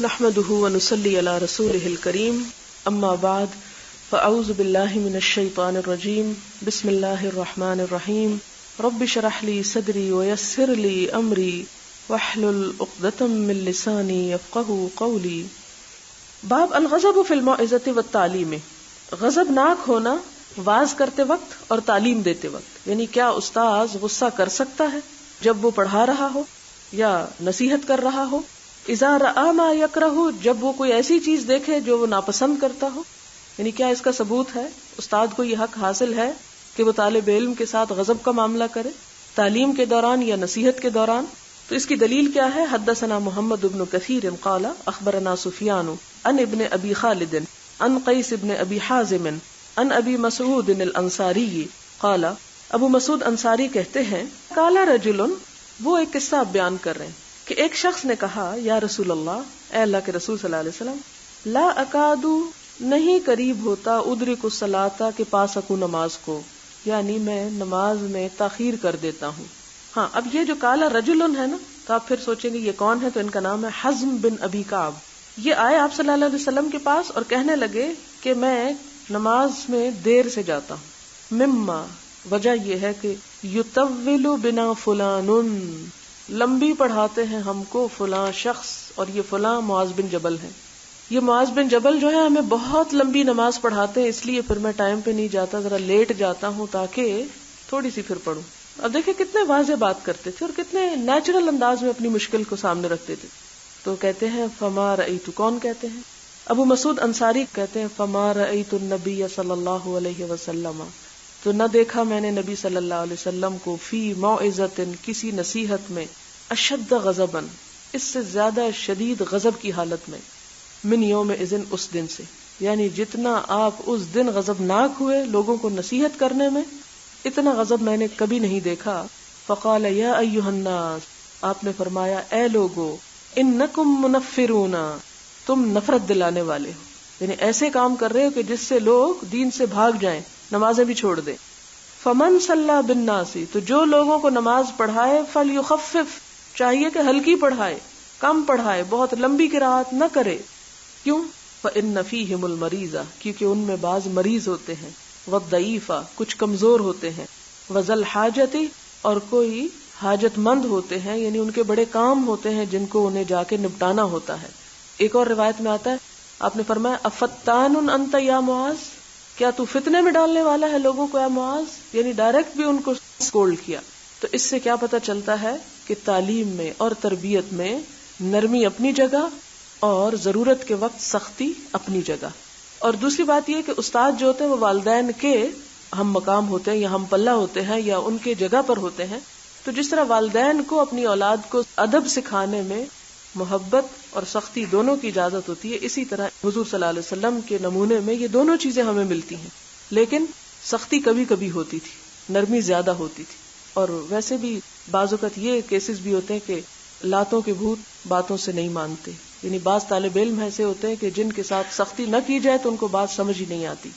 نحمده ونصلي على رسوله الكريم اما بعد فاعوذ بالله من الشيطان الرجيم بسم الله الرحمن الرحيم رب اشرح لي صدري ويسر لي امري واحلل عقدة من لساني يفقهوا قولي. باب الغضب في الموعظة والتعلیم. غضبناک ہونا واعظ کرتے وقت اور تعلیم دیتے وقت، یعنی کیا استاذ غصہ کر سکتا ہے جب وہ پڑھا رہا ہو یا نصیحت کر رہا ہو؟ اذا رأى ما يكره، جب وہ کوئی ایسی چیز دیکھے جو وہ ناپسند کرتا ہو، یعنی کیا اس کا ثبوت ہے؟ استاد کو یہ حق حاصل ہے کہ وہ طالب علم کے ساتھ غضب کا معاملہ کرے تعلیم کے دوران یا نصیحت کے دوران؟ تو اس کی دلیل کیا ہے؟ حدثنا محمد بن کثیر قال اخبرنا سفیان عن ابن ابی خالد عن قیس بن ابی حازم عن ابی مسعود الانصاری قال، ابو مسعود انصاری کہتے ہیں قال رجل، وہ ایک قصہ بیان کر رہے ہیں کہ ایک شخص نے کہا یا رسول اللہ، اے اللہ کے رسول صلی اللہ علیہ وسلم، لا اکادو، نہیں قریب ہوتا، ادرک الصلاۃ، کے پاس سکوں نماز کو، یعنی میں نماز میں تاخیر کر دیتا ہوں. ہاں، اب یہ جو قال رجل ہے نا، تو آپ پھر سوچیں گے یہ کون ہے؟ تو ان کا نام ہے حزم بن ابی کعب. یہ آئے آپ صلی اللہ علیہ وسلم کے پاس اور کہنے لگے کہ میں نماز میں دیر سے جاتا ہوں. مما، وجہ یہ ہے کہ یطول بنا فلان، لمبی پڑھاتے ہیں ہم کو فلاں شخص، اور یہ فلاں معاذ بن جبل ہے. یہ معاذ بن جبل جو ہے ہمیں بہت لمبی نماز پڑھاتے ہیں، اس لیے پھر میں ٹائم پہ نہیں جاتا، ذرا لیٹ جاتا ہوں تاکہ تھوڑی سی پھر پڑھوں. اب دیکھیں کتنے واضح بات کرتے تھے اور کتنے نیچرل انداز میں اپنی مشکل کو سامنے رکھتے تھے. تو کہتے ہیں فما رأیت، کون کہتے ہیں؟ ابو مسعود انصاری کہتے ہیں فما رأیت النبی صلی اللہ علیہ وسلم، تو نہ دیکھا میں نے نبی صلی اللہ علیہ وسلم کو فی موعظۃ، کسی نصیحت میں، اشد غضبا، اس سے زیادہ شدید غضب کی حالت میں، من یوم اذن، اس دن سے، یعنی جتنا آپ اس دن غضبناک ہوئے لوگوں کو نصیحت کرنے میں، اتنا غضب میں نے کبھی نہیں دیکھا. فقال یا ایھا الناس، آپ نے فرمایا اے لوگو، انکم منفرون، تم نفرت دلانے والے ہو، یعنی ایسے کام کر رہے ہو کہ جس سے لوگ دین سے بھاگ جائیں، نمازیں بھی چھوڑ دیں. فمن صلی بالناس، تو جو لوگوں کو نماز پڑھائے، فلیخفف، چاہیے کہ ہلکی پڑھائے، کم پڑھائے، بہت لمبی قرات نہ کرے. کیوں؟ فإن فیہم المریض، کیونکہ ان میں بعض مریض ہوتے ہیں، والضعیف، کچھ کمزور ہوتے ہیں، وذل حاجت، اور کوئی حاجت مند ہوتے ہیں، یعنی ان کے بڑے کام ہوتے ہیں جن کو انہیں جا کے نپٹانا ہوتا ہے. ایک اور روایت میں آتا ہے آپ نے فرمایا افتان انت یا معاذ، کیا تو فتنے میں ڈالنے والا ہے لوگوں کو اے معاذ، یعنی ڈائریکٹ بھی ان کو سکولڈ کیا. تو اس سے کیا پتہ چلتا ہے کہ تعلیم میں اور تربیت میں نرمی اپنی جگہ اور ضرورت کے وقت سختی اپنی جگہ. اور دوسری بات یہ کہ استاد جو ہوتے ہیں وہ والدین کے ہم مقام ہوتے ہیں یا ہم پلہ ہوتے ہیں یا ان کے جگہ پر ہوتے ہیں. تو جس طرح والدین کو اپنی اولاد کو ادب سکھانے میں محبت اور سختی دونوں کی اجازت ہوتی ہے، اسی طرح حضور صلی اللہ علیہ وسلم کے نمونے میں یہ دونوں چیزیں ہمیں ملتی ہیں. لیکن سختی کبھی کبھی ہوتی تھی، نرمی زیادہ ہوتی تھی. اور ویسے بھی بعض اوقات یہ کیسز بھی ہوتے ہیں کہ لاتوں کے بھوت باتوں سے نہیں مانتے، یعنی بعض طالب علم ایسے ہوتے ہیں کہ جن کے ساتھ سختی نہ کی جائے تو ان کو بات سمجھ ہی نہیں آتی.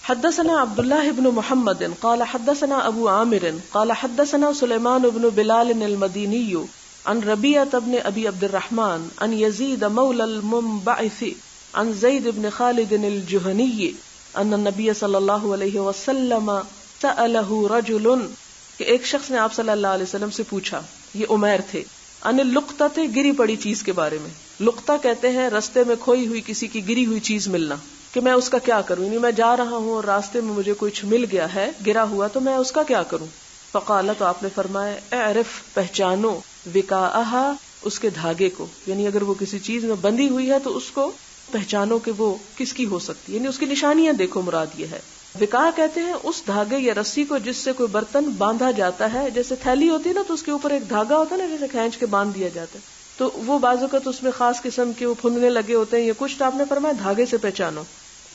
حدثنا عبداللہ بن محمد قال حدثنا ابو عامر قال حدثنا سلیمان بن بلال المدینی عن ربیعہ بن ابی عبد الرحمن عن یزید مولی المنبعث عن زید بن خالد الجہنی ان النبی صلی اللہ علیہ وسلم سألہ رجل، کہ ایک شخص نے آپ صلی اللہ علیہ وسلم سے پوچھا، یہ عمیر تھے، ان اللقطۃ، گری پڑی چیز کے بارے میں. لقطہ کہتے ہیں رستے میں کھوئی ہوئی کسی کی گری ہوئی چیز ملنا، کہ میں اس کا کیا کروں، یعنی میں جا رہا ہوں اور راستے میں مجھے کچھ مل گیا ہے گرا ہوا، تو میں اس کا کیا کروں؟ فقال، تو آپ نے فرمایا اعرف، پہچانو، وقاءہا، اس کے دھاگے کو، یعنی اگر وہ کسی چیز میں بندھی ہوئی ہے تو اس کو پہچانو کہ وہ کس کی ہو سکتی ہے، یعنی اس کی نشانیاں دیکھو، مراد یہ ہے. وقاء کہتے ہیں اس دھاگے یا رسی کو جس سے کوئی برتن باندھا جاتا ہے، جیسے تھیلی ہوتی ہے نا تو اس کے اوپر ایک دھاگا ہوتا ہے نا جیسے کھینچ کے باندھ دیا جاتا ہے، تو وہ بعض اوقات اس میں خاص قسم کے وہ پھندنے لگے ہوتے ہیں یا کچھ، تو آپ نے فرمایا دھاگے سے پہچانو.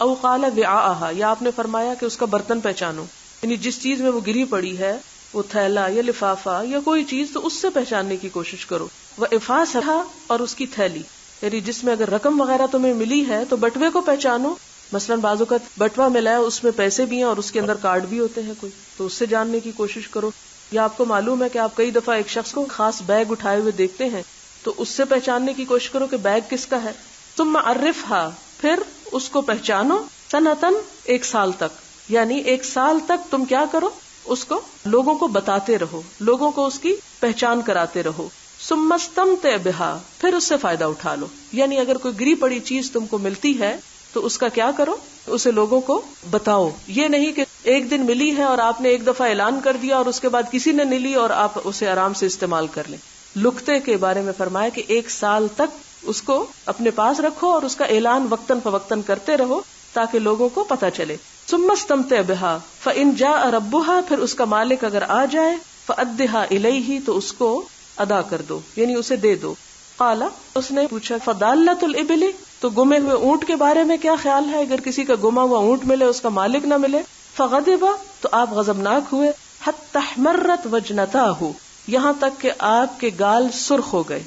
او قال وعاءہا، یا آپ نے فرمایا کہ اس کا برتن پہچانو، یعنی جس چیز میں وہ گری پڑی ہے، وہ تھیلا یا لفافہ یا کوئی چیز، تو اس سے پہچاننے کی کوشش کرو. وافاسھا، اور اس کی تھیلی، یعنی جس میں اگر رقم وغیرہ تمہیں ملی ہے تو بٹوے کو پہچانو. مثلا بعض اوقات بٹوا ملا ہے، اس میں پیسے بھی ہیں اور اس کے اندر کارڈ بھی ہوتے ہیں کوئی، تو اس سے جاننے کی کوشش کرو. یا آپ کو معلوم ہے کہ آپ کئی دفعہ ایک شخص کو خاص بیگ اٹھائے ہوئے دیکھتے ہیں تو اس سے پہچاننے کی کوشش کرو کہ بیگ کس کا ہے. ثم عرفها، پھر اس کو پہچانو، سنتن، 1 سال تک، یعنی 1 سال تک تم کیا کرو، اس کو لوگوں کو بتاتے رہو، لوگوں کو اس کی پہچان کراتے رہو. ثم استمتع بها، پھر اس سے فائدہ اٹھا لو. یعنی اگر کوئی گری پڑی چیز تم کو ملتی ہے تو اس کا کیا کرو، اسے لوگوں کو بتاؤ. یہ نہیں کہ ایک دن ملی ہے اور آپ نے ایک دفعہ اعلان کر دیا اور اس کے بعد کسی نے نہیں لی اور آپ اسے آرام سے استعمال کر لیں. لقطے کے بارے میں فرمایا کہ 1 سال تک اس کو اپنے پاس رکھو اور اس کا اعلان وقتاً فوقتاً کرتے رہو تاکہ لوگوں کو پتہ چلے. ثم استمتع بها فإن جاء ربها، پھر اس کا مالک اگر آ جائے، فأدها إليه، تو اس کو ادا کر دو، یعنی اسے دے دو. قال، اس نے پوچھا، فضالۃ الابل، تو گمے ہوئے اونٹ کے بارے میں کیا خیال ہے؟ اگر کسی کا گما ہوا اونٹ ملے، اس کا مالک نہ ملے. فغضب، تو آپ غضبناک ہوئے. حتی احمرت وجنتاہ، یہاں تک کہ آپ کے گال سرخ ہو گئے.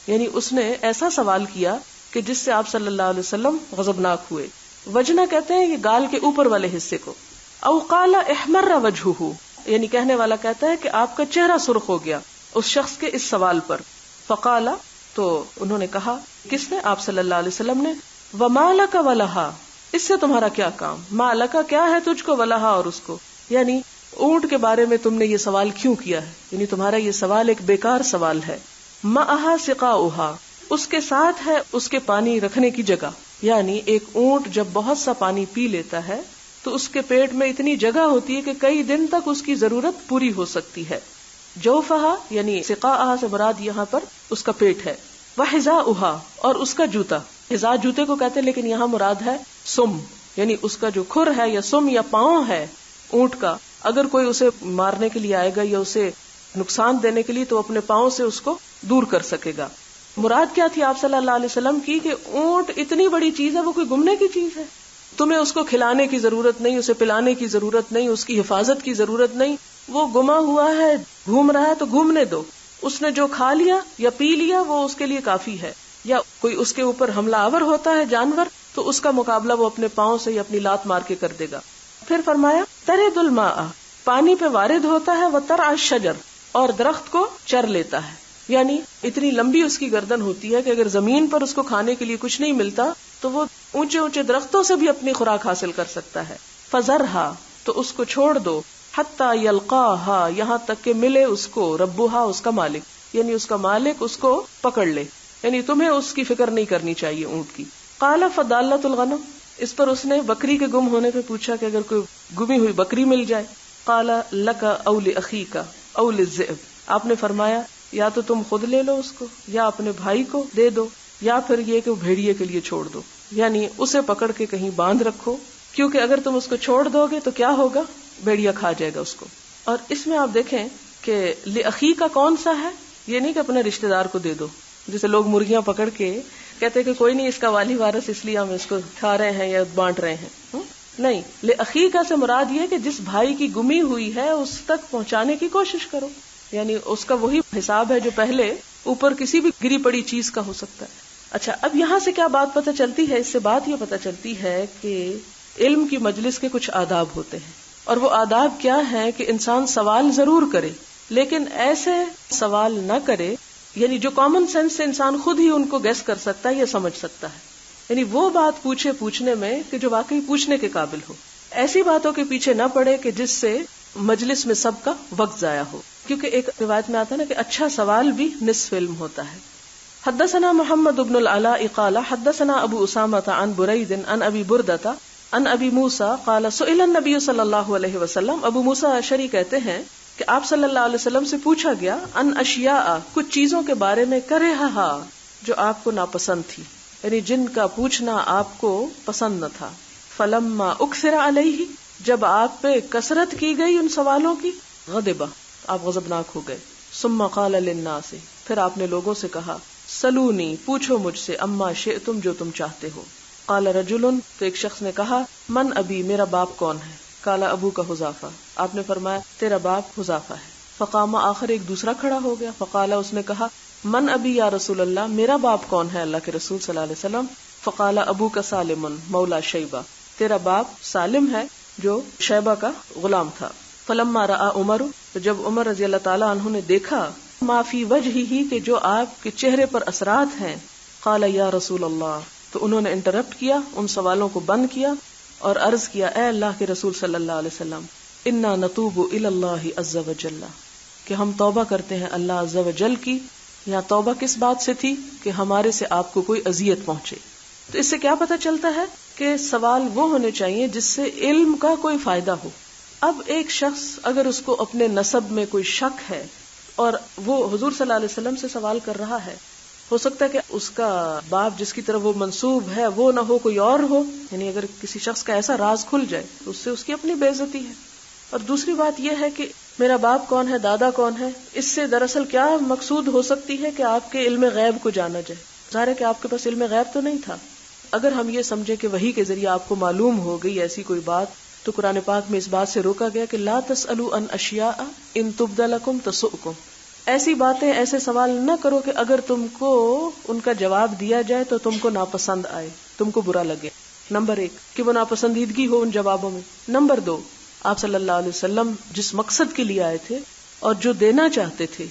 یعنی اس نے ایسا سوال کیا کہ جس سے آپ صلی اللہ علیہ وسلم غضبناک ہوئے. وجنہ کہتے ہیں یہ گال کے اوپر والے حصے کو. او قال احمر وجہہ، یعنی کہنے والا کہتا ہے کہ آپ کا چہرہ سرخ ہو گیا اس شخص کے اس سوال پر. فقال، تو انہوں نے کہا، کس نے؟ آپ صلی اللہ علیہ وسلم نے. وما لک ولہا، اس سے تمہارا کیا کام؟ ما لک، کیا ہے تجھ کو، ولہا، اور اس کو، یعنی اونٹ کے بارے میں تم نے یہ سوال کیوں کیا ہے؟ یعنی تمہارا یہ سوال ایک بیکار سوال ہے. معہا سقاؤہا، اس کے ساتھ ہے اس کے پانی رکھنے کی جگہ. یعنی ایک اونٹ جب بہت سا پانی پی لیتا ہے تو اس کے پیٹ میں اتنی جگہ ہوتی ہے کہ کئی دن تک اس کی ضرورت پوری ہو سکتی ہے. جوفہا، یعنی سقاءہا سے مراد یہاں پر اس کا پیٹ ہے. وحذاؤہا، اور اس کا جوتا. حذاء جوتے کو کہتے ہیں، لیکن یہاں مراد ہے سم، یعنی اس کا جو کھر ہے یا سم یا پاؤں ہے اونٹ کا، اگر کوئی اسے مارنے کے لیے آئے گا یا اسے نقصان دینے کے لیے تو اپنے پاؤں سے اس کو دور کر سکے گا. مراد کیا تھی آپ صلی اللہ علیہ وسلم کی کہ اونٹ اتنی بڑی چیز ہے، وہ کوئی گمنے کی چیز ہے. تمہیں اس کو کھلانے کی ضرورت نہیں، اسے پلانے کی ضرورت نہیں، اس کی حفاظت کی ضرورت نہیں. وہ گما ہوا ہے، گھوم رہا ہے تو گھومنے دو. اس نے جو کھا لیا یا پی لیا وہ اس کے لیے کافی ہے. یا کوئی اس کے اوپر حملہ آور ہوتا ہے جانور تو اس کا مقابلہ وہ اپنے پاؤں سے یا اپنی لات مار کے کر دے گا. پھر فرمایا ترد الماء، پانی پہ وارد ہوتا ہے. وترعى الشجر، اور درخت کو چر لیتا ہے. یعنی اتنی لمبی اس کی گردن ہوتی ہے کہ اگر زمین پر اس کو کھانے کے لیے کچھ نہیں ملتا تو وہ اونچے اونچے درختوں سے بھی اپنی خوراک حاصل کر سکتا ہے. فذرھا، تو اس کو چھوڑ دو. حتی یلقاھا، یہاں تک کہ ملے اس کو ربھا، اس کا مالک، یعنی اس کا مالک اس کو پکڑ لے. یعنی تمہیں اس کی فکر نہیں کرنی چاہیے اونٹ کی. قال فضالۃ الغنم، اس پر اس نے بکری کے گم ہونے پہ پوچھا کہ اگر کوئی گمی ہوئی بکری مل جائے. قال لک او لاخیک او للذئب، آپ نے فرمایا یا تو تم خود لے لو اس کو یا اپنے بھائی کو دے دو، یا پھر یہ کہ وہ بھیڑیے کے لیے چھوڑ دو. یعنی اسے پکڑ کے کہیں باندھ رکھو، کیونکہ اگر تم اس کو چھوڑ دو گے تو کیا ہوگا، بھیڑیا کھا جائے گا اس کو. اور اس میں آپ دیکھیں کہ لأخی کا کون سا ہے، یہ نہیں کہ اپنے رشتہ دار کو دے دو. جیسے لوگ مرغیاں پکڑ کے کہتے کہ کوئی نہیں اس کا والی وارث، اس لیے ہم اس کو کھا رہے ہیں یا بانٹ رہے ہیں. نہیں، لأخی کا سے مراد یہ کہ جس بھائی کی گمی ہوئی ہے اس تک پہنچانے کی کوشش کرو. یعنی اس کا وہی حساب ہے جو پہلے اوپر کسی بھی گری پڑی چیز کا ہو سکتا ہے. اچھا، اب یہاں سے کیا بات پتہ چلتی ہے؟ اس سے بات یہ پتہ چلتی ہے کہ علم کی مجلس کے کچھ آداب ہوتے ہیں، اور وہ آداب کیا ہیں کہ انسان سوال ضرور کرے لیکن ایسے سوال نہ کرے، یعنی جو کامن سینس سے انسان خود ہی ان کو گیس کر سکتا ہے یا سمجھ سکتا ہے. یعنی وہ بات پوچھنے میں کہ جو واقعی پوچھنے کے قابل ہو. ایسی باتوں کے پیچھے نہ پڑے کہ جس سے مجلس میں سب کا وقت ضائع ہو. کیونکہ ایک روایت میں آتا ہے نا کہ اچھا سوال بھی نصف علم ہوتا ہے. حدثنا محمد بن العلاء قال حدثنا ابو اسامہ عن برید عن ابی بردۃ عن ابی موسیٰ قال سئل النبی صلی اللہ علیہ وسلم، ابو موسیٰ اشعری کہتے ہیں کہ آپ صلی اللہ علیہ وسلم سے پوچھا گیا ان اشیاء، کچھ چیزوں کے بارے میں کرہھا، جو آپ کو ناپسند تھی، یعنی جن کا پوچھنا آپ کو پسند نہ تھا. فلما اکثر علیہ، جب آپ پہ کثرت کی گئی ان سوالوں کی، غضب، آپ غضبناک ہو گئے. ثم قال للناس، پھر آپ نے لوگوں سے کہا سلونی، پوچھو مجھ سے، اما شئتم، جو تم چاہتے ہو. قال رجل، تو ایک شخص نے کہا من ابی، میرا باپ کون ہے. قال ابو کا حذافہ، آپ نے فرمایا تیرا باپ حذافہ ہے. فقام آخر، ایک دوسرا کھڑا ہو گیا. فقال، اس نے کہا من ابی یا رسول اللہ، میرا باپ کون ہے اللہ کے رسول صلی اللہ علیہ وسلم. فقال ابو کا سالم مولا شیبہ، تیرا باپ سالم ہے جو شیبہ کا غلام تھا. فلما رأى عمر، تو جب عمر رضی اللہ تعالیٰ عنہ نے دیکھا ما فی وجہہ کہ جو آپ کے چہرے پر اثرات ہیں. قال یا رسول اللہ، تو انہوں نے انٹرپٹ کیا، ان سوالوں کو بند کیا اور عرض کیا، اے اللہ کے رسول صلی اللہ علیہ وسلم، انا نتوب الی اللہ عز وجل، کہ ہم توبہ کرتے ہیں اللہ عز وجل کی. یہاں توبہ کس بات سے تھی؟ کہ ہمارے سے آپ کو کوئی اذیت پہنچے. تو اس سے کیا پتہ چلتا ہے کہ سوال وہ ہونے چاہیے جس سے علم کا کوئی فائدہ ہو. اب ایک شخص اگر اس کو اپنے نسب میں کوئی شک ہے اور وہ حضور صلی اللہ علیہ وسلم سے سوال کر رہا ہے، ہو سکتا ہے کہ اس کا باپ جس کی طرف وہ منسوب ہے وہ نہ ہو، کوئی اور ہو. یعنی اگر کسی شخص کا ایسا راز کھل جائے تو اس سے اس کی اپنی بے عزتی ہے. اور دوسری بات یہ ہے کہ میرا باپ کون ہے، دادا کون ہے، اس سے دراصل کیا مقصود ہو سکتی ہے کہ آپ کے علم غیب کو جانا جائے. ظاہر ہے کہ آپ کے پاس علم غیب تو نہیں تھا. اگر ہم یہ سمجھے کہ وحی کے ذریعے آپ کو معلوم ہو گئی ایسی کوئی بات، تو قرآن پاک میں اس بات سے روکا گیا کہ لا تسألوا عن اشیاء ان تبد لکم تسؤکم. ایسی باتیں، ایسے سوال نہ کرو کہ اگر تم کو ان کا جواب دیا جائے تو تم کو ناپسند آئے، تم کو برا لگے. نمبر 1 کہ وہ ناپسندیدگی ہو ان جوابوں میں. نمبر 2 آپ صلی اللہ علیہ وسلم جس مقصد کے لیے آئے تھے اور جو دینا چاہتے تھے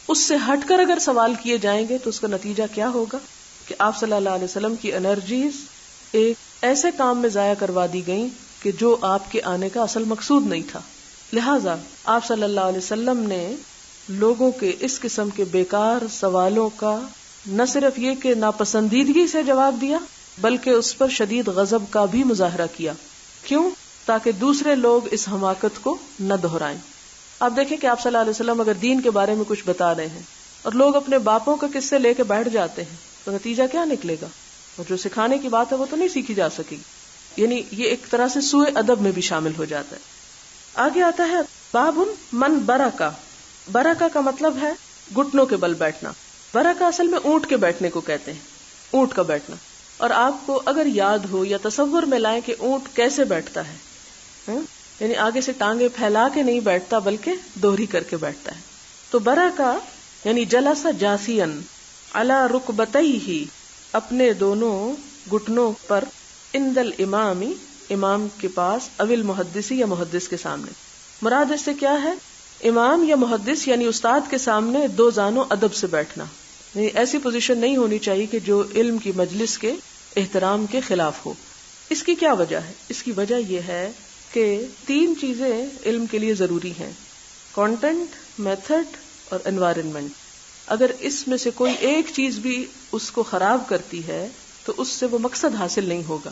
اس سے ہٹ کر اگر سوال کیے جائیں گے تو اس کا نتیجہ کیا ہوگا کہ آپ صلی اللہ علیہ وسلم کی انرجیز ایک ایسے کام میں ضائع کروا دی گئیں کہ جو آپ کے آنے کا اصل مقصود نہیں تھا. لہٰذا آپ صلی اللہ علیہ وسلم نے لوگوں کے اس قسم کے بیکار سوالوں کا نہ صرف یہ کہ ناپسندیدگی سے جواب دیا بلکہ اس پر شدید غضب کا بھی مظاہرہ کیا. کیوں؟ تاکہ دوسرے لوگ اس حماقت کو نہ دہرائیں. آپ دیکھیں کہ آپ صلی اللہ علیہ وسلم اگر دین کے بارے میں کچھ بتا رہے ہیں اور لوگ اپنے باپوں کا قصے لے کے بیٹھ جاتے ہیں تو نتیجہ کیا نکلے گا؟ اور جو سکھانے کی بات ہے وہ تو نہیں سیکھی جا سکے گی. یعنی یہ ایک طرح سے سوء ادب میں بھی شامل ہو جاتا ہے. آگے آتا ہے باب من برکا. برکا کا مطلب ہے گھٹنوں کے بل بیٹھنا. برکا اصل میں اونٹ کے بیٹھنے کو کہتے ہیں، اونٹ کا بیٹھنا. اور آپ کو اگر یاد ہو یا تصور میں لائیں کہ اونٹ کیسے بیٹھتا ہے، یعنی آگے سے ٹانگیں پھیلا کے نہیں بیٹھتا بلکہ دوہری کر کے بیٹھتا ہے. تو برکا یعنی جلسہ جاسین علی رکبتیہ، اپنے دونوں گھٹنوں پر، عند الامام، امام کے پاس، اول محدثی یا محدث کے سامنے. مراد اس سے کیا ہے؟ امام یا محدث یعنی استاد کے سامنے دو زانوں ادب سے بیٹھنا. یعنی ایسی پوزیشن نہیں ہونی چاہیے کہ جو علم کی مجلس کے احترام کے خلاف ہو. اس کی کیا وجہ ہے؟ اس کی وجہ یہ ہے کہ 3 چیزیں علم کے لیے ضروری ہیں: کانٹینٹ، میتھڈ اور انوائرنمنٹ. اگر اس میں سے کوئی ایک چیز بھی اس کو خراب کرتی ہے تو اس سے وہ مقصد حاصل نہیں ہوگا.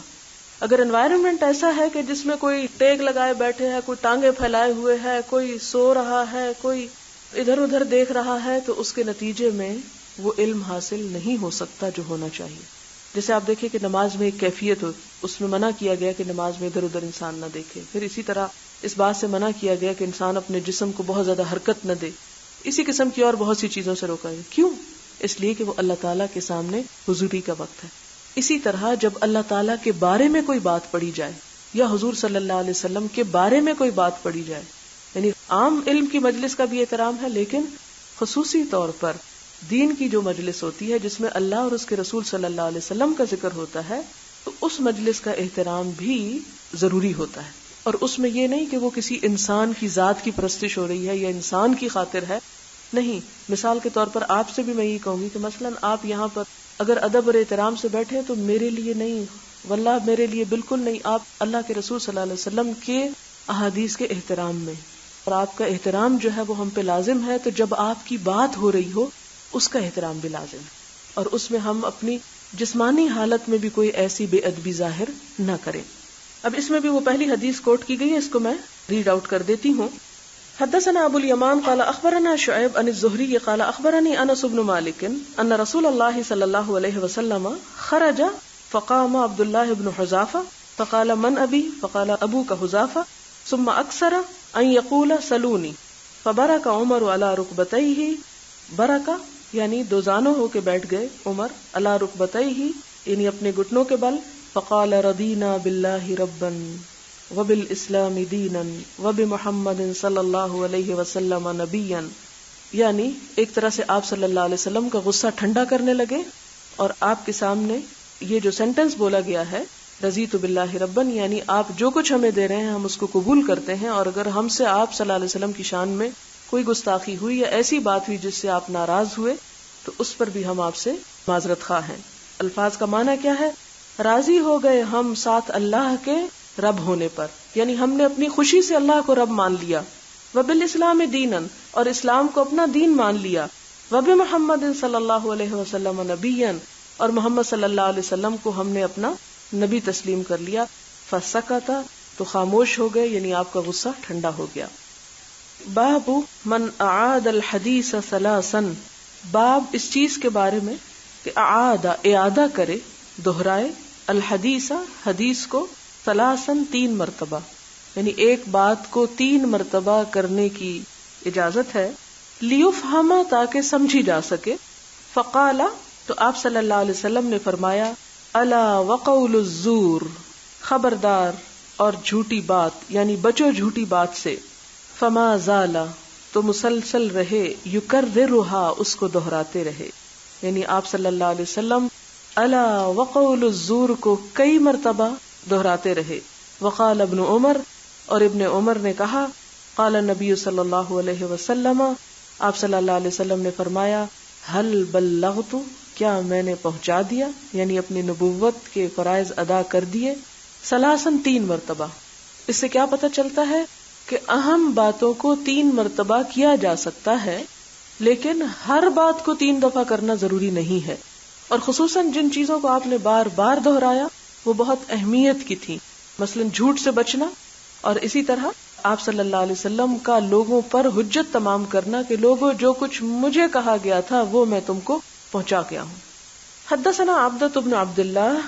اگر انوائرنمنٹ ایسا ہے کہ جس میں کوئی ٹیک لگائے بیٹھے ہے، کوئی ٹانگیں پھیلائے ہوئے ہے، کوئی سو رہا ہے، کوئی ادھر ادھر دیکھ رہا ہے، تو اس کے نتیجے میں وہ علم حاصل نہیں ہو سکتا جو ہونا چاہیے. جیسے آپ دیکھیں کہ نماز میں ایک کیفیت ہو، اس میں منع کیا گیا کہ نماز میں ادھر ادھر انسان نہ دیکھے. پھر اسی طرح اس بات سے منع کیا گیا کہ انسان اپنے جسم کو بہت زیادہ حرکت نہ دے. اسی قسم کی اور بہت سی چیزوں سے روکا گیا. کیوں؟ اس لیے کہ وہ اللہ تعالیٰ کے سامنے حضوری کا وقت ہے. اسی طرح جب اللہ تعالیٰ کے بارے میں کوئی بات پڑھی جائے یا حضور صلی اللہ علیہ وسلم کے بارے میں کوئی بات پڑھی جائے، یعنی عام علم کی مجلس کا بھی احترام ہے، لیکن خصوصی طور پر دین کی جو مجلس ہوتی ہے جس میں اللہ اور اس کے رسول صلی اللہ علیہ وسلم کا ذکر ہوتا ہے، تو اس مجلس کا احترام بھی ضروری ہوتا ہے. اور اس میں یہ نہیں کہ وہ کسی انسان کی ذات کی پرستش ہو رہی ہے یا انسان کی خاطر ہے. نہیں، مثال کے طور پر آپ سے بھی میں یہ کہوں گی کہ مثلاً آپ یہاں پر اگر ادب اور احترام سے بیٹھے ہیں تو میرے لیے نہیں، واللہ میرے لیے بالکل نہیں، آپ اللہ کے رسول صلی اللہ علیہ وسلم کے احادیث کے احترام میں، اور آپ کا احترام جو ہے وہ ہم پہ لازم ہے. تو جب آپ کی بات ہو رہی ہو اس کا احترام بھی لازم ہے، اور اس میں ہم اپنی جسمانی حالت میں بھی کوئی ایسی بے ادبی ظاہر نہ کریں. اب اس میں بھی وہ پہلی حدیث کوٹ کی گئی ہے، اس کو میں ریڈ آؤٹ کر دیتی ہوں. حدثنا ابو الیمان قال اخبرنا شعیب عن الزہری قال اخبرنی انس بن مالک ان رسول اللہ صلی اللہ علیہ وسلم خرج فقام عبد اللہ بن حذافہ فقال من ابی فقال ابوک حذافہ ثم اکثر ان یقول سلونی فبرک عمر علی رکبتیہ. برکا یعنی دو زانوں ہو کے بیٹھ گئے عمر، علی رکبتیہ یعنی اپنے گھٹنوں کے بل. فقال رضینا باللہ ربا وبالاسلام دینا وبمحمد صلی اللہ علیہ وسلم نبیا. یعنی ایک طرح سے آپ صلی اللہ علیہ وسلم کا غصہ ٹھنڈا کرنے لگے اور آپ کے سامنے یہ جو سینٹنس بولا گیا ہے رضیت باللہ ربا، یعنی آپ جو کچھ ہمیں دے رہے ہیں ہم اس کو قبول کرتے ہیں، اور اگر ہم سے آپ صلی اللہ علیہ وسلم کی شان میں کوئی گستاخی ہوئی یا ایسی بات ہوئی جس سے آپ ناراض ہوئے تو اس پر بھی ہم آپ سے معذرت خواہ ہیں. الفاظ کا معنی کیا ہے؟ راضی ہو گئے ہم ساتھ اللہ کے رب ہونے پر، یعنی ہم نے اپنی خوشی سے اللہ کو رب مان لیا. وبالاسلام دینن، اور اسلام کو اپنا دین مان لیا. وبمحمد صلی اللہ علیہ وسلم نبیًا، اور محمد صلی اللہ علیہ وسلم کو ہم نے اپنا نبی تسلیم کر لیا. فسکت، تو خاموش ہو گئے، یعنی آپ کا غصہ ٹھنڈا ہو گیا. باب من اعاد الحدیث ثلاثا، باب اس چیز کے بارے میں کہ اعادہ کرے، دہرائے، الحدیث، حدیث کو، ثلاثا، 3 مرتبہ، یعنی ایک بات کو 3 مرتبہ کرنے کی اجازت ہے. لیفہم، تاکہ سمجھی جا سکے. فقال، تو آپ صلی اللہ علیہ وسلم نے فرمایا، الا وقول الزور، خبردار اور جھوٹی بات، یعنی بچو جھوٹی بات سے. فما زال، تو مسلسل رہے، یکررھا، اس کو دہراتے رہے، یعنی آپ صلی اللہ علیہ وسلم الا وقول الزور کو کئی مرتبہ دہراتے رہے. وقال ابن عمر، اور ابن عمر نے کہا، قال النبی صلی اللہ علیہ وسلم، آپ صلی اللہ علیہ وسلم نے فرمایا، هل بلغت، کیا میں نے پہنچا دیا، یعنی اپنی نبوت کے فرائض ادا کر دیے. ثلاثاً، 3 مرتبہ. اس سے کیا پتہ چلتا ہے کہ اہم باتوں کو 3 مرتبہ کیا جا سکتا ہے، لیکن ہر بات کو 3 دفعہ کرنا ضروری نہیں ہے. اور خصوصاً جن چیزوں کو آپ نے بار بار دہرایا وہ بہت اہمیت کی تھی، مثلا جھوٹ سے بچنا، اور اسی طرح آپ صلی اللہ علیہ وسلم کا لوگوں پر حجت تمام کرنا کہ لوگوں جو کچھ مجھے کہا گیا تھا وہ میں تم کو پہنچا گیا ہوں. حدثنا عبدۃ بن عبد اللہ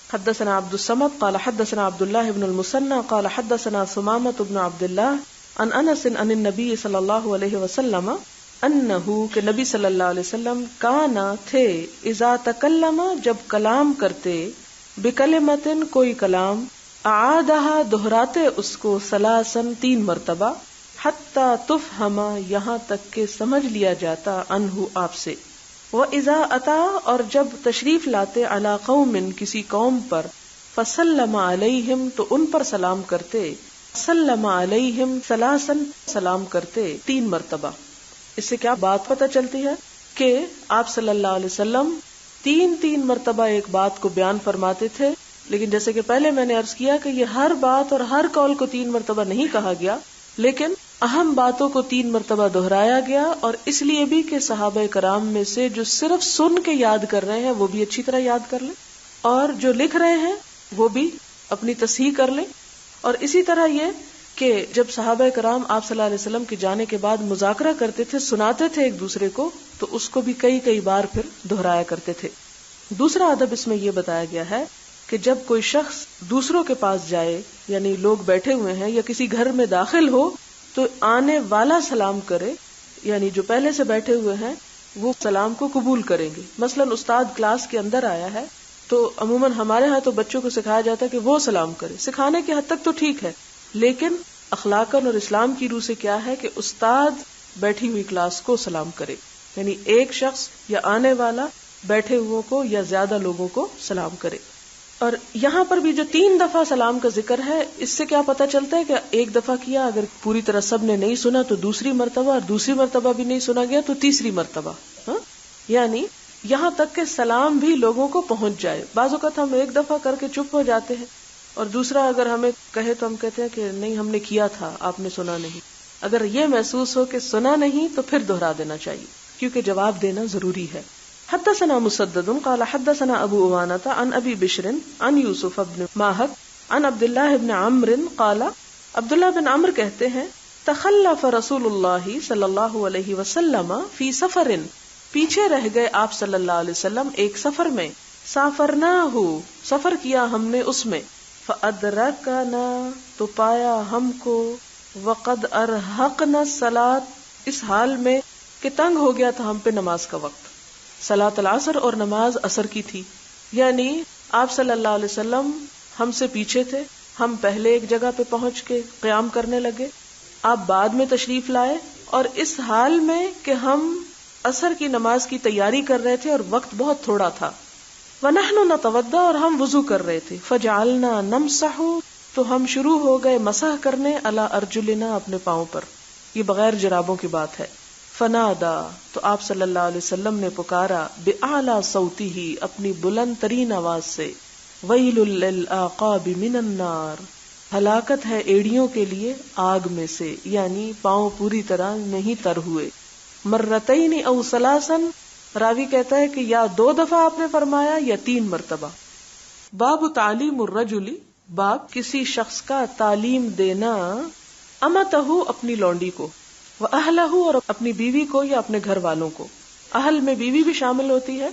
حدثنا عبد الصمد قال حدثنا عبد الله بن المثنى قال حدثنا ثمامة بن عبد الله عن انس عن النبي صلی اللہ علیہ وسلم انہ، کہ نبی صلی اللہ علیہ وسلم کانا تھے، اذا تکلم، جب کلام کرتے، بکلمۃ، کوئی کلام، اعادہا، دہراتے اس کو، ثلاثاً، 3 مرتبہ، حتی تفہم، یہاں تک کہ سمجھ لیا جاتا، عنہ، آپ سے. وَإِذَا أَتَى، اور جب تشریف لاتے، عَلَى قَوْمٍ، کسی قوم پر، فَسَلَّمَ عَلَيْهِمْ، تو ان پر سلام کرتے، سلم علیہم ثلاثاً، سلام کرتے 3 مرتبہ. اس سے کیا بات پتہ چلتی ہے کہ آپ صلی اللہ علیہ وسلم 3 مرتبہ ایک بات کو بیان فرماتے تھے، لیکن جیسے کہ پہلے میں نے عرض کیا کہ یہ ہر بات اور ہر قول کو 3 مرتبہ نہیں کہا گیا، لیکن اہم باتوں کو 3 مرتبہ دہرایا گیا، اور اس لیے بھی کہ صحابہ کرام میں سے جو صرف سن کے یاد کر رہے ہیں وہ بھی اچھی طرح یاد کر لیں، اور جو لکھ رہے ہیں وہ بھی اپنی تصحیح کر لیں. اور اسی طرح یہ کہ جب صحابہ کرام آپ صلی اللہ علیہ وسلم کے جانے کے بعد مذاکرہ کرتے تھے، سناتے تھے ایک دوسرے کو، تو اس کو بھی کئی بار پھر دہرایا کرتے تھے. دوسرا ادب اس میں یہ بتایا گیا ہے کہ جب کوئی شخص دوسروں کے پاس جائے، یعنی لوگ بیٹھے ہوئے ہیں یا کسی گھر میں داخل ہو، تو آنے والا سلام کرے، یعنی جو پہلے سے بیٹھے ہوئے ہیں وہ سلام کو قبول کریں گے. مثلا استاد کلاس کے اندر آیا ہے تو عموماً ہمارے ہاں تو بچوں کو سکھایا جاتا ہے کہ وہ سلام کرے، سکھانے کی حد تک تو ٹھیک ہے، لیکن اخلاقاً اور اسلام کی روح سے کیا ہے کہ استاد بیٹھی ہوئی کلاس کو سلام کرے، یعنی ایک شخص یا آنے والا بیٹھے ہوئے کو یا زیادہ لوگوں کو سلام کرے. اور یہاں پر بھی جو 3 دفعہ سلام کا ذکر ہے، اس سے کیا پتہ چلتا ہے کہ ایک دفعہ کیا، اگر پوری طرح سب نے نہیں سنا تو دوسری مرتبہ، اور دوسری مرتبہ بھی نہیں سنا گیا تو تیسری مرتبہ. یعنی یہاں تک کہ سلام بھی لوگوں کو پہنچ جائے. بعض اوقات ہم ایک دفعہ کر کے چپ ہو جاتے ہیں، اور دوسرا اگر ہمیں کہے تو ہم کہتے ہیں کہ نہیں، ہم نے کیا تھا، آپ نے سنا نہیں. اگر یہ محسوس ہو کہ سنا نہیں تو پھر دہرا دینا چاہیے، کیونکہ جواب دینا ضروری ہے. حدثنا مسدد قال حدثنا ابو عوانۃ عن ابی بشر عن یوسف بن ماہک عن عبد اللہ بن عمرو قال، عبداللہ بن عمرو کہتے ہیں، تخلف رسول اللہ صلی اللہ علیہ وسلم فی سفر، پیچھے رہ گئے آپ صلی اللہ علیہ وسلم ایک سفر میں، سافرناہ، سفر کیا ہم نے اس میں، فادرکنا، تو پایا ہم کو، وقد ارحقنا الصلاۃ، اس حال میں کہ تنگ ہو گیا تھا ہم پہ نماز کا وقت. صلاۃ العصر، اور نماز عصر کی تھی، یعنی آپ صلی اللہ علیہ وسلم ہم سے پیچھے تھے، ہم پہلے ایک جگہ پہ پہنچ کے قیام کرنے لگے، آپ بعد میں تشریف لائے، اور اس حال میں کہ ہم عصر کی نماز کی تیاری کر رہے تھے اور وقت بہت تھوڑا تھا. وَنَحْنُ نَتَوَضَّأُ، اور ہم وضو کر رہے تھے، فَجَعَلْنَا نَمْسَحُ، تو ہم شروع ہو گئے مسح کرنے، عَلَىٰ أَرْجُلِنَا، اپنے پاؤں پر. یہ بغیر جرابوں کی بات ہے. فنادا، تو آپ صلی اللہ علیہ وسلم نے پکارا، بِأَعْلَى صَوْتِهِ، اپنی بلند ترین آواز سے، وَيْلٌ لِّلْأَعْقَابِ مِنَ النَّارِ، ہلاکت ہے ایڑیوں کے لیے آگ میں سے، یعنی پاؤں پوری طرح نہیں تر ہوئے. مرتین او ثلاثن، راوی کہتا ہے کہ یا 2 دفعہ آپ نے فرمایا یا 3 مرتبہ. باب تعلیم الرجل، باب کسی شخص کا تعلیم دینا، امتہ، اپنی لونڈی کو، واہلہ، اور اپنی بیوی کو یا اپنے گھر والوں کو. اہل میں بیوی بھی شامل ہوتی ہے،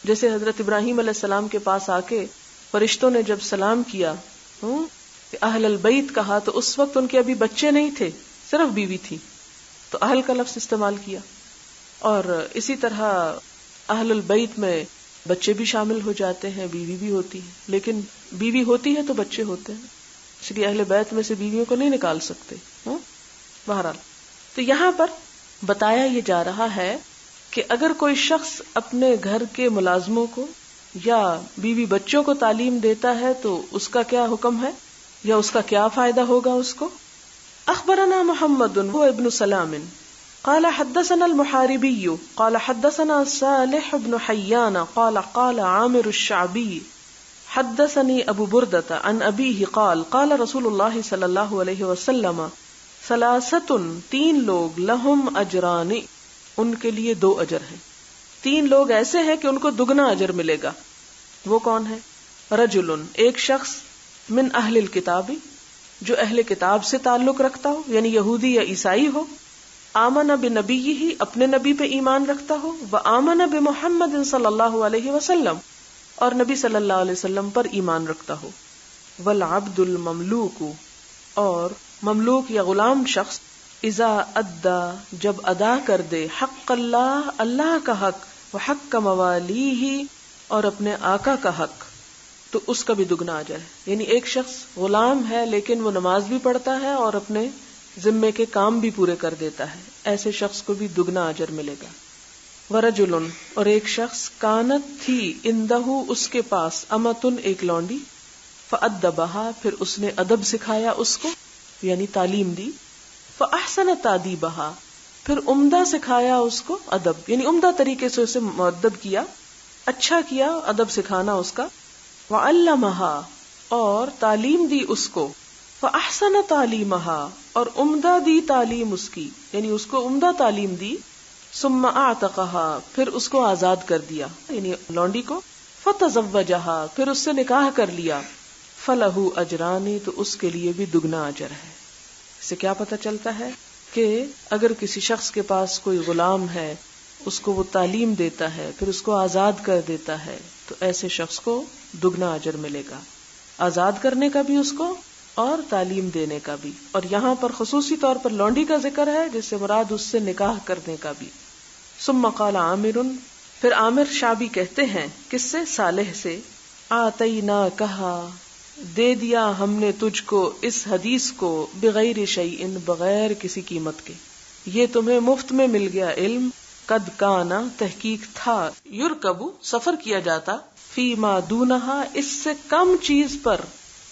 جیسے حضرت ابراہیم علیہ السلام کے پاس آ کے فرشتوں نے جب سلام کیا، کہ اہل البیت کہا، تو اس وقت ان کے ابھی بچے نہیں تھے، صرف بیوی تھی، تو اہل کا لفظ استعمال کیا. اور اسی طرح اہل البیت میں بچے بھی شامل ہو جاتے ہیں، بیوی بھی ہوتی ہے، لیکن بیوی ہوتی ہے تو بچے ہوتے ہیں، اس لیے اہل بیت میں سے بیویوں کو نہیں نکال سکتے. بہرحال تو یہاں پر بتایا یہ جا رہا ہے کہ اگر کوئی شخص اپنے گھر کے ملازموں کو یا بیوی بچوں کو تعلیم دیتا ہے تو اس کا کیا حکم ہے یا اس کا کیا فائدہ ہوگا اس کو. اخبرنا محمد هو ابن سلام قال حدثنا المحاربي قال حدثنا صالح بن حيان قال قال عامر الشعبي حدثني ابو بردة عن ابيه قال قال رسول الله صلی اللہ علیہ وسلم ثلاثۃ، 3 لوگ، لہم اجران، ان کے لیے 2 اجر ہیں. 3 لوگ ایسے ہیں کہ ان کو دگنا اجر ملے گا. وہ کون ہے؟ رجل، ایک شخص، من اہل الکتاب، جو اہل کتاب سے تعلق رکھتا ہو، یعنی یہودی یا عیسائی ہو، آمن بنبیہ، اپنے نبی پہ ایمان رکھتا ہو، وآمن بمحمد صلی اللہ علیہ وسلم، اور نبی صلی اللہ علیہ وسلم پر ایمان رکھتا ہو. والعبد المملوک، اور مملوک یا غلام شخص، اذا ادا، جب ادا کر دے، حق اللہ، اللہ کا حق، وحق موالیہ، اور اپنے آقا کا حق، تو اس کا بھی دگنا اجر ہے. یعنی ایک شخص غلام ہے لیکن وہ نماز بھی پڑھتا ہے اور اپنے ذمے کے کام بھی پورے کر دیتا ہے، ایسے شخص کو بھی دگنا اجر ملے گا. ورجل، اور ایک شخص، کانت تھی، اندہ، اس کے پاس، امتن، ایک لونڈی، فادبہا، پھر اس نے ادب سکھایا اس کو، یعنی تعلیم دی، فاحسن تادیبہا، پھر عمدہ سکھایا اس کو ادب، یعنی عمدہ طریقے سے اسے مؤدب کیا، اچھا کیا ادب سکھانا اس کا. وعلمہا، اور تعلیم دی اس کو، فاحسن تعلیمہا، اور عمدہ دی تعلیم اس کی، یعنی اس کو عمدہ تعلیم دی. ثم اعتقہا، پھر اس کو آزاد کر دیا، یعنی لونڈی کو. فتزوجہا، پھر اس سے نکاح کر لیا. فلہ اجران، تو اس کے لیے بھی دگنا اجر ہے. اس سے کیا پتہ چلتا ہے کہ اگر کسی شخص کے پاس کوئی غلام ہے، اس کو وہ تعلیم دیتا ہے، پھر اس کو آزاد کر دیتا ہے، تو ایسے شخص کو دگنا اجر ملے گا، آزاد کرنے کا بھی اس کو اور تعلیم دینے کا بھی. اور یہاں پر خصوصی طور پر لونڈی کا ذکر ہے، جس سے مراد اس سے نکاح کرنے کا بھی. ثم قال عامر، پھر عامر شعبی کہتے ہیں، کس سے؟ صالح سے. آتینا، کہا، دے دیا ہم نے تجھ کو اس حدیث کو، بغیر شیء، بغیر کسی قیمت کے، یہ تمہیں مفت میں مل گیا علم. قد کانا، تحقیق تھا، یرکبو، سفر کیا جاتا، فیما دونہا، اس سے کم چیز پر،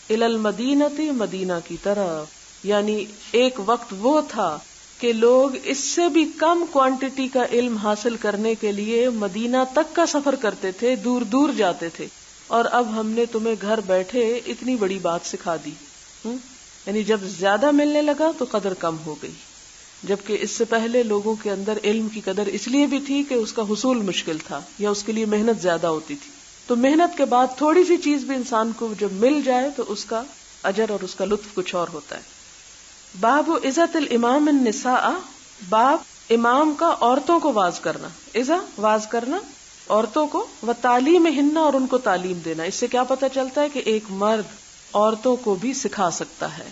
الی المدینۃ، مدینہ کی طرف. یعنی ایک وقت وہ تھا کہ لوگ اس سے بھی کم کوانٹٹی کا علم حاصل کرنے کے لیے مدینہ تک کا سفر کرتے تھے، دور دور جاتے تھے، اور اب ہم نے تمہیں گھر بیٹھے اتنی بڑی بات سکھا دی. یعنی جب زیادہ ملنے لگا تو قدر کم ہو گئی، جبکہ اس سے پہلے لوگوں کے اندر علم کی قدر اس لیے بھی تھی کہ اس کا حصول مشکل تھا یا اس کے لیے محنت زیادہ ہوتی تھی. تو محنت کے بعد تھوڑی سی چیز بھی انسان کو جب مل جائے تو اس کا اجر اور اس کا لطف کچھ اور ہوتا ہے. باب عزت الامام النساء، باب امام کا عورتوں کو واز کرنا، عزا واز کرنا عورتوں کو، و تعلیم ہننا، اور ان کو تعلیم دینا. اس سے کیا پتہ چلتا ہے کہ ایک مرد عورتوں کو بھی سکھا سکتا ہے،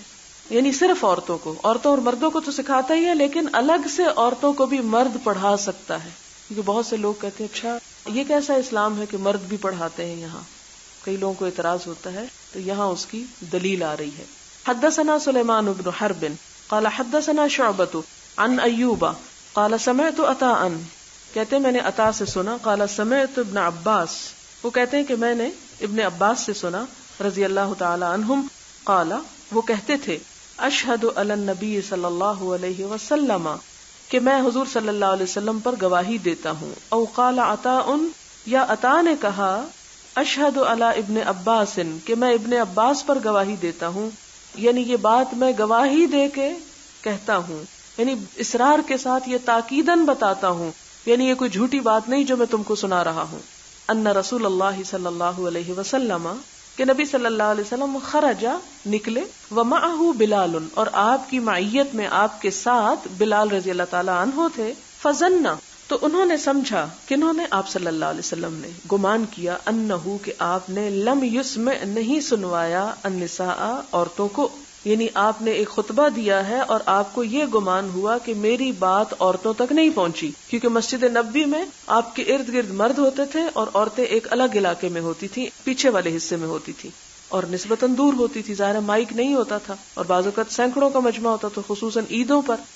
یعنی صرف عورتوں کو، عورتوں اور مردوں کو تو سکھاتا ہی ہے، لیکن الگ سے عورتوں کو بھی مرد پڑھا سکتا ہے. کیونکہ بہت سے لوگ کہتے ہیں اچھا یہ کیسا اسلام ہے کہ مرد بھی پڑھاتے ہیں. یہاں کئی لوگوں کو اعتراض ہوتا ہے، تو یہاں اس کی دلیل آ رہی ہے. حدثنا سلیمان بن حرب قال حدثنا شعبۃ عن ایوب قال سمعت عطاء، کہتے ہیں میں نے عطا سے سنا، قال سمعت ابن عباس، وہ کہتے ہیں کہ میں نے ابن عباس سے سنا رضی اللہ تعالی عنہم، قال، وہ کہتے تھے، اشہد علی النبی صلی اللہ علیہ وسلم کہ میں حضور صلی اللہ علیہ وسلم پر گواہی دیتا ہوں. او قال عطاء یا عطا نے کہا اشہد علی ابن عباس کہ میں ابن عباس پر گواہی دیتا ہوں. یعنی یہ بات میں گواہی دے کے کہتا ہوں، یعنی اصرار کے ساتھ یہ تاکیداً بتاتا ہوں، یعنی یہ کوئی جھوٹی بات نہیں جو میں تم کو سنا رہا ہوں. ان رسول اللہ صلی اللہ علیہ وسلم کہ نبی صلی اللہ علیہ وسلم خرجا نکلے، ومعہ بلال اور آپ کی معیت میں آپ کے ساتھ بلال رضی اللہ تعالی عنہ تھے. فظن تو انہوں نے سمجھا، کنہوں نے؟ آپ صلی اللہ علیہ وسلم نے گمان کیا، انہو کہ آپ نے لم یسمع نہیں سنوایا النساء عورتوں کو، یعنی آپ نے ایک خطبہ دیا ہے اور آپ کو یہ گمان ہوا کہ میری بات عورتوں تک نہیں پہنچی، کیونکہ مسجد نبوی میں آپ کے ارد گرد مرد ہوتے تھے اور عورتیں ایک الگ علاقے میں ہوتی تھی، پیچھے والے حصے میں ہوتی تھی اور نسبتاً دور ہوتی تھی. ظاہر مائک نہیں ہوتا تھا اور بعض اوقات سینکڑوں کا مجمع ہوتا تو خصوصاً عیدوں پر،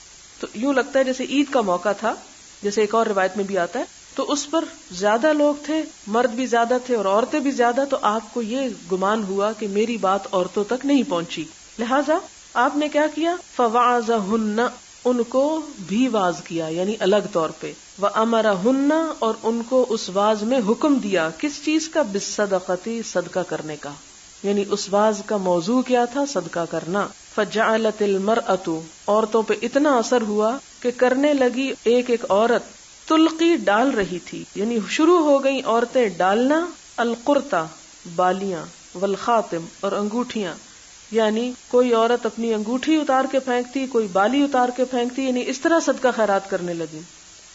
تو یوں لگتا ہے جیسے عید کا موقع تھا، جیسے ایک اور روایت میں بھی آتا ہے، تو اس پر زیادہ لوگ تھے، مرد بھی زیادہ تھے اور عورتیں بھی زیادہ، تو آپ کو یہ گمان ہوا کہ میری بات عورتوں تک نہیں پہنچی. لہذا آپ نے کیا کیا؟ فوعظہن ان کو بھی واز کیا، یعنی الگ طور پہ، وامرہن اور ان کو اس واز میں حکم دیا. کس چیز کا؟ بالصدقۃ صدقہ کرنے کا، یعنی اس واز کا موضوع کیا تھا؟ صدقہ کرنا. فجعلت المرأۃ عورتوں پہ اتنا اثر ہوا کہ کرنے لگی ایک ایک عورت تلقی ڈال رہی تھی، یعنی شروع ہو گئی عورتیں ڈالنا، القرطہ بالیاں، والخاتم اور انگوٹھیاں، یعنی کوئی عورت اپنی انگوٹھی اتار کے پھینکتی، کوئی بالی اتار کے پھینکتی، یعنی اس طرح صدقہ خیرات کرنے لگی.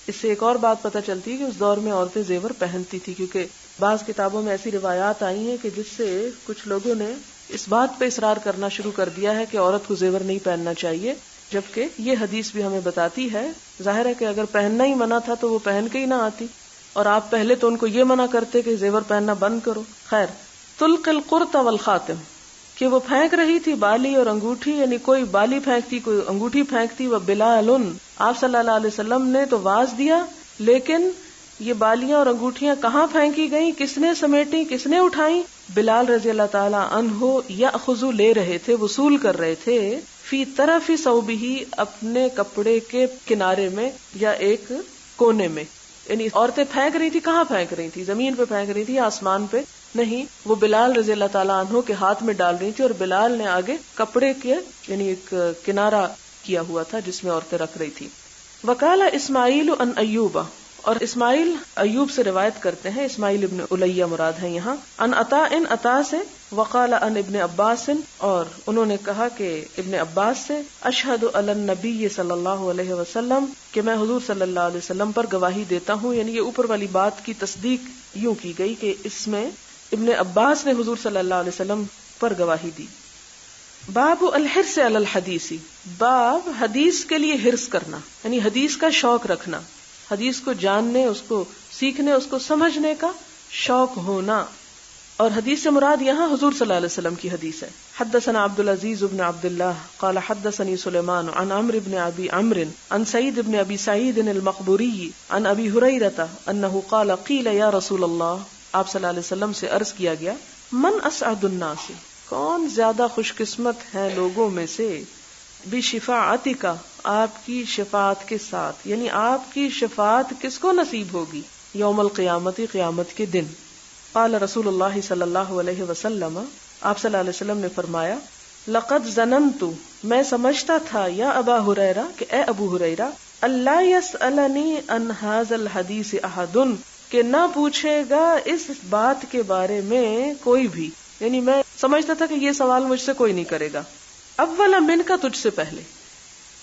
اس سے ایک اور بات پتہ چلتی ہے کہ اس دور میں عورتیں زیور پہنتی تھی، کیونکہ بعض کتابوں میں ایسی روایات آئی ہیں کہ جس سے کچھ لوگوں نے اس بات پہ اصرار کرنا شروع کر دیا ہے کہ عورت کو زیور نہیں پہننا چاہیے، جبکہ یہ حدیث بھی ہمیں بتاتی ہے. ظاہر ہے کہ اگر پہننا ہی منع تھا تو وہ پہن کے ہی نہ آتی، اور آپ پہلے تو ان کو یہ منع کرتے کہ زیور پہننا بند کرو. خیر، تلقی القرط والخاتم کہ وہ پھینک رہی تھی بالی اور انگوٹھی، یعنی کوئی بالی پھینکتی کوئی انگوٹھی پھینکتی. وہ بلال آپ صلی اللہ علیہ وسلم نے تو واز دیا، لیکن یہ بالیاں اور انگوٹھیاں کہاں پھینکی گئیں، کس نے سمیٹی، کس نے اٹھائیں؟ بلال رضی اللہ تعالی عنہ یاخذ لے رہے تھے، وصول کر رہے تھے، فی طرف ثوبہ اپنے کپڑے کے کنارے میں یا ایک کونے میں. یعنی عورتیں پھینک رہی تھی، کہاں پھینک رہی تھی؟ زمین پہ پھینک رہی تھی یا آسمان پہ؟ نہیں، وہ بلال رضی اللہ تعالیٰ عنہ کے ہاتھ میں ڈال رہی تھی اور بلال نے آگے کپڑے کے یعنی ایک کنارہ کیا ہوا تھا جس میں عورتیں رکھ رہی تھی. وقال اسماعیل عن ایوب اور اسماعیل ایوب سے روایت کرتے ہیں، اسماعیل ابن الیہ مراد ہے یہاں، ان عطا سے، وقال ان ابن عباس اور انہوں نے کہا کہ ابن عباس سے، اشہد علی النبی صلی اللہ علیہ وسلم کہ میں حضور صلی اللہ علیہ وسلم پر گواہی دیتا ہوں. یعنی یہ اوپر والی بات کی تصدیق یوں کی گئی کہ اس میں ابن عباس نے حضور صلی اللہ علیہ وسلم پر گواہی دی. باب الحرص علی الحدیث، باب حدیث کے لیے حرص کرنا، یعنی حدیث کا شوق رکھنا، حدیث کو جاننے، اس کو سیکھنے، اس کو سمجھنے کا شوق ہونا. اور حدیث سے مراد یہاں حضور صلی اللہ علیہ وسلم کی حدیث ہے. حدثنا عبد العزیز بن عبد اللہ قال حدثنی سلیمان عن عمرو بن ابی عمرو عن سعید بن ابی سعید المقبوری عن ابی ہریرہ انہ قال قیل یا رسول اللہ، آپ صلی اللہ علیہ وسلم سے عرض کیا گیا، من اسعد الناس، کون زیادہ خوش قسمت ہے لوگوں میں سے، بشفاعتک، آپ کی شفاعت کے ساتھ، یعنی آپ کی شفاعت کس کو نصیب ہوگی؟ یوم القیامت، قیامت کے دن. قال رسول اللہ صلی اللہ علیہ وسلم، آپ صلی اللہ علیہ وسلم نے فرمایا، لقد ظننت، میں سمجھتا تھا، یا ابا ہریرہ کہ اے ابو ہریرہ، اللہ یسألنی عن ھذا الحدیث احد، کہ نہ پوچھے گا اس بات کے بارے میں کوئی بھی، یعنی میں سمجھتا تھا کہ یہ سوال مجھ سے کوئی نہیں کرے گا، اولا من کا، تجھ سے پہلے،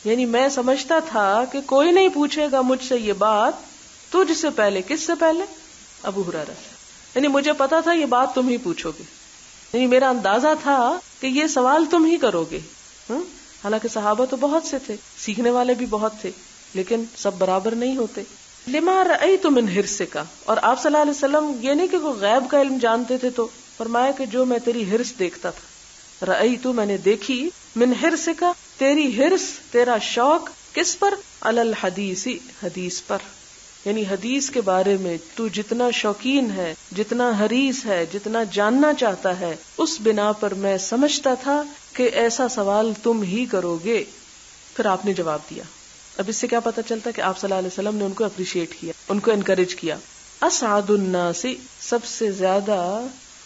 یعنی میں سمجھتا تھا کہ کوئی نہیں پوچھے گا مجھ سے یہ بات تجھ سے پہلے. کس سے پہلے؟ ابو ہریرہ سے، یعنی مجھے پتا تھا یہ بات تم ہی پوچھو گے، یعنی میرا اندازہ تھا کہ یہ سوال تم ہی کرو گے. حالانکہ صحابہ تو بہت سے تھے، سیکھنے والے بھی بہت تھے، لیکن سب برابر نہیں ہوتے. لما رأیت من حرصک، اور آپ صلی اللہ علیہ وسلم یہ نہیں کہ کوئی غیب کا علم جانتے تھے، تو فرمایا کہ جو میں تیری حرص دیکھتا تھا، رأیت میں نے دیکھی، من حرصک تیری حرص، تیرا شوق، کس پر؟ علی الحدیث، حدیث پر. یعنی حدیث کے بارے میں تو جتنا شوقین ہے، جتنا حریص ہے، جتنا جاننا چاہتا ہے، اس بنا پر میں سمجھتا تھا کہ ایسا سوال تم ہی کرو گے. پھر آپ نے جواب دیا. اب اس سے کیا پتہ چلتا کہ آپ صلی اللہ علیہ وسلم نے ان کو اپریشیٹ کیا، ان کو انکریج کیا. اسعد الناس، سب سے زیادہ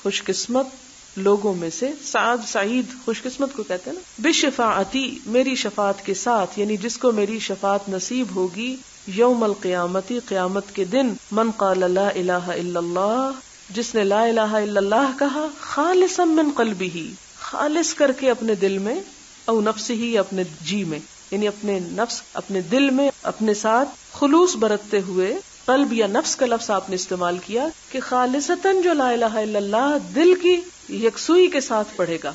خوش قسمت لوگوں میں سے، سعد سعید خوش قسمت کو کہتے ہیں نا، بشفاعتی میری شفاعت کے ساتھ، یعنی جس کو میری شفاعت نصیب ہوگی یوم القیامتی قیامت کے دن، من قال لا الہ الا اللہ، جس نے لا الہ الا اللہ کہا خالصا من قلبہ، خالص کر کے اپنے دل میں، او نفسہ اپنے جی میں، یعنی اپنے نفس اپنے دل میں اپنے ساتھ خلوص برتتے ہوئے. قلب یا نفس کا لفظ آپ نے استعمال کیا کہ خالصتاً جو لا الہ الا اللہ دل کی یکسوئی کے ساتھ پڑھے گا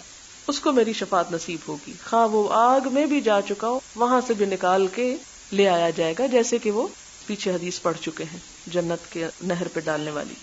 اس کو میری شفاعت نصیب ہوگی، خواہ وہ آگ میں بھی جا چکا ہو وہاں سے بھی نکال کے لے آیا جائے گا، جیسے کہ وہ پیچھے حدیث پڑھ چکے ہیں جنت کے نہر پہ ڈالنے والی.